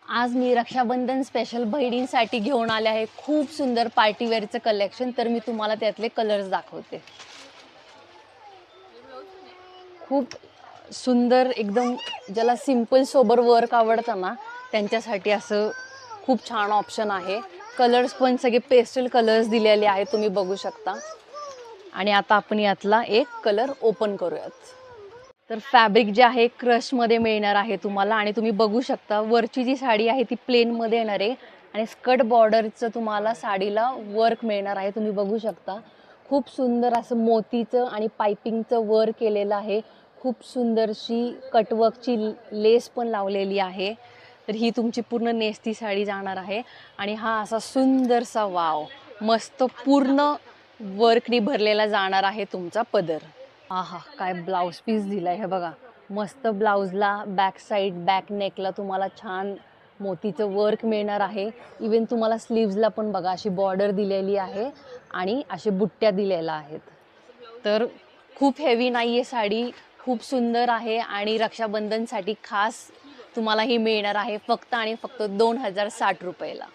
आज मी रक्षाबंधन स्पेशल बहिणींसाठी घेऊन आले आहे खूप सुंदर पार्टीवेअरचं कलेक्शन. तर मी तुम्हाला त्यातले कलर्स दाखवते. खूप सुंदर एकदम, ज्याला सिंपल सोबर वर्क आवडतं ना त्यांच्यासाठी असं खूप छान ऑप्शन आहे. कलर्स पण सगळे पेस्टल कलर्स दिलेले आहेत, तुम्ही बघू शकता. आणि आता आपण यातला एक कलर ओपन करूयात. तर फॅब्रिक जे आहे क्रशमध्ये मिळणार आहे तुम्हाला. आणि तुम्ही बघू शकता वरची जी साडी आहे ती प्लेनमध्ये येणार आहे आणि स्कर्ट बॉर्डरचं तुम्हाला साडीला वर्क मिळणार आहे. तुम्ही बघू शकता खूप सुंदर असं मोतीचं आणि पायपिंगचं वर्क केलेलं आहे. खूप सुंदरशी कटवर्कची लेस पण लावलेली आहे. तर ही तुमची पूर्ण नेसती साडी जाणार आहे. आणि हा असा सुंदरसा वाव मस्त पूर्ण वर्कनी भरलेला जाणार आहे तुमचा पदर. आहा, काय ब्लाउज पीस दिलाय हे बघा. मस्त ब्लाउजला बॅक साईड बॅक नेकला तुम्हाला छान मोतीचं वर्क मिळणार आहे. इवन तुम्हाला स्लीव्जला पण बघा अशी बॉर्डर दिलेली आहे आणि असे बुट्ट्या दिलेल्या आहेत. तर खूप हेवी नाही आहे साडी, खूप सुंदर आहे आणि रक्षाबंधनसाठी खास तुम्हाला ही मिळणार आहे फक्त आणि फक्त 2060 रुपयाला.